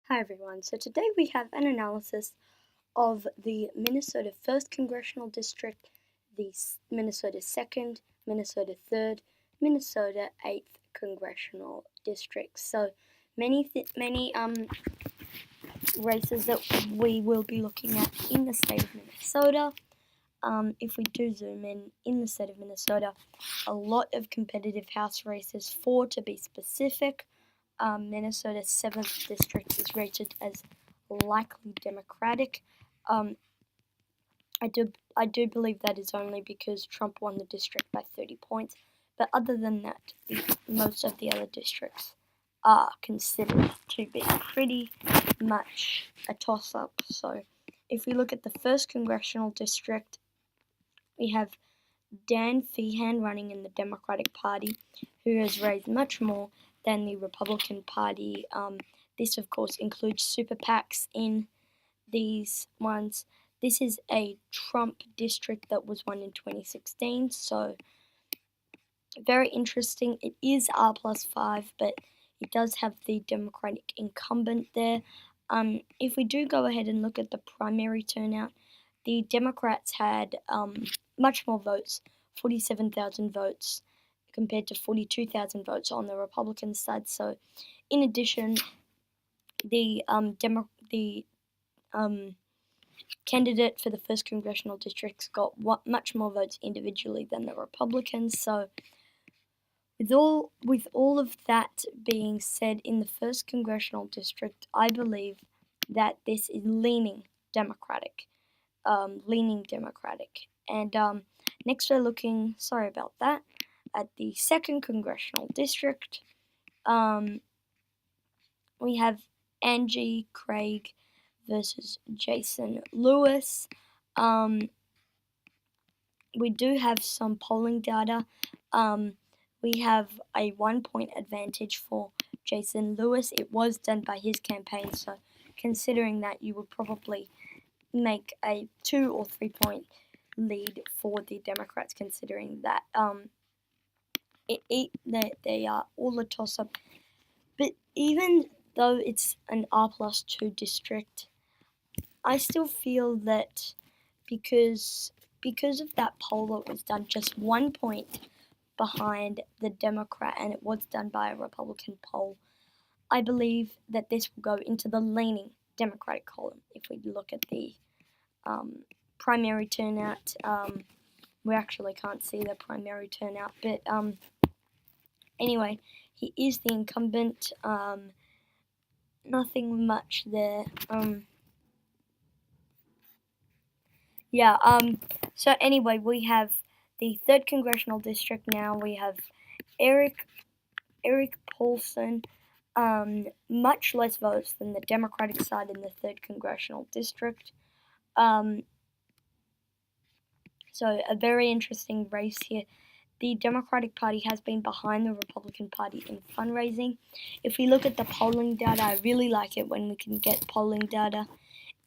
Hi everyone, so today we have an analysis of the Minnesota 1st Congressional District, the Minnesota 2nd, Minnesota 3rd, Minnesota 8th Congressional Districts. So many races that we will be looking at in the state of Minnesota. If we do zoom in the state of Minnesota, a lot of competitive House races, 4 to be specific. Minnesota's 7th district is rated as likely Democratic. I do believe that is only because Trump won the district by 30 points. But other than that, most of the other districts are considered to be pretty much a toss-up. So if we look at the 1st Congressional District, we have Dan Feehan running in the Democratic Party, who has raised much more than the Republican Party. This, of course, includes super PACs in these ones. This is a Trump district that was won in 2016, so very interesting. It is R+5, but it does have the Democratic incumbent there. If we do go ahead and look at the primary turnout, the Democrats had much more votes, 47,000 votes, compared to 42,000 votes on the Republican side. So, in addition, the candidate for the 1st Congressional District got much more votes individually than the Republicans. So, with all of that being said, in the 1st Congressional District, I believe that this is leaning Democratic. And next we're looking, sorry about that, at the 2nd Congressional District. We have Angie Craig versus Jason Lewis. We do have some polling data. We have a 1-point advantage for Jason Lewis. It was done by his campaign, so considering that, you would probably make a 2 or 3-point lead for the Democrats, considering that they are all a toss-up. But even though it's an R+2 district, I still feel that because of that poll that was done just 1 point behind the Democrat, and it was done by a Republican poll, I believe that this will go into the leaning Democratic column. If we look at the primary turnout, we actually can't see the primary turnout, but anyway, he is the incumbent. Nothing much there. So anyway, we have the 3rd Congressional District now. We have Eric Paulson, much less votes than the Democratic side in the 3rd Congressional District. So a very interesting race here. The Democratic Party has been behind the Republican Party in fundraising. If we look at the polling data, I really like it when we can get polling data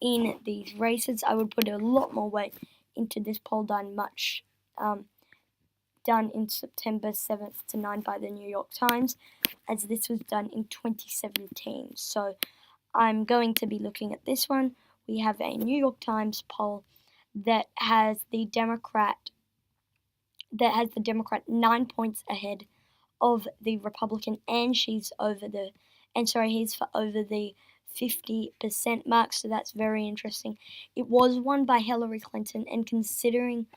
in these races. I would put a lot more weight into this poll done in September 7th to 9th by the New York Times, as this was done in 2017. So I'm going to be looking at this one. We have a New York Times poll that has the Democrat 9 points ahead of the Republican, and he's over the 50% mark, so that's very interesting. It was won by Hillary Clinton, and considering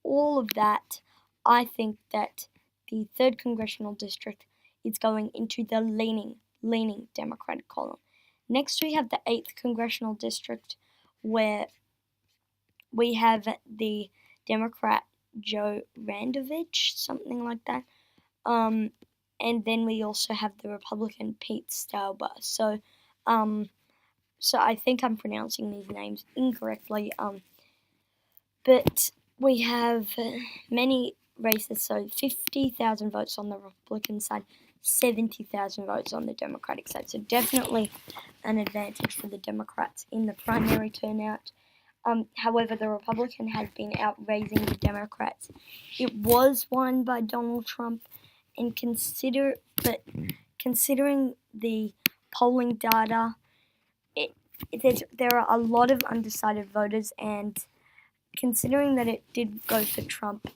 all of that, I think that the 3rd Congressional District is going into the leaning Democratic column. Next, we have the 8th Congressional District, where we have the Democrat Joe Randovich, something like that. And then we also have the Republican Pete Stauber. So I think I'm pronouncing these names incorrectly. But we have many races, so 50,000 votes on the Republican side, 70,000 votes on the Democratic side. So definitely an advantage for the Democrats in the primary turnout. However, the Republican has been outraising the Democrats. It was won by Donald Trump, and considering the polling data, there are a lot of undecided voters, and considering that it did go for Trump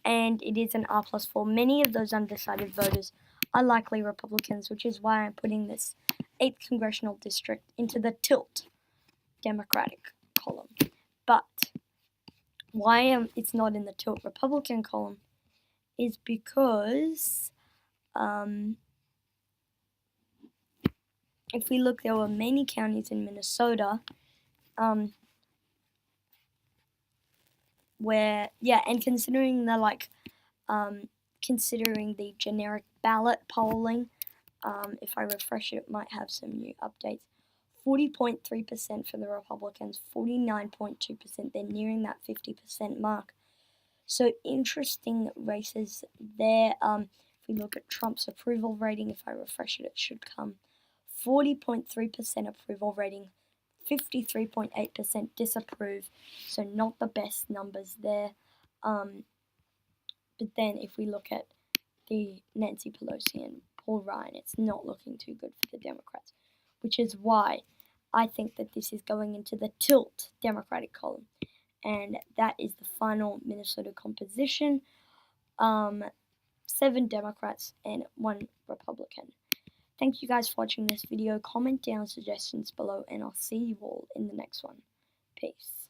and it is an R+4, many of those undecided voters are likely Republicans, which is why I'm putting this 8th congressional district into the tilt Democratic column. But why it's not in the tilt Republican column is because if we look, there were many counties in Minnesota where, and considering considering the generic ballot polling, if I refresh it, it might have some new updates. 40.3% for the Republicans, 49.2%. They're nearing that 50% mark. So interesting races there. If we look at Trump's approval rating, if I refresh it, it should come 40.3% approval rating, 53.8% disapprove. So not the best numbers there. But then if we look at the Nancy Pelosi and Paul Ryan, it's not looking too good for the Democrats, which is why I think that this is going into the tilt Democratic column. And that is the final Minnesota composition. 7 Democrats and 1 Republican. Thank you guys for watching this video. Comment down suggestions below, and I'll see you all in the next one. Peace.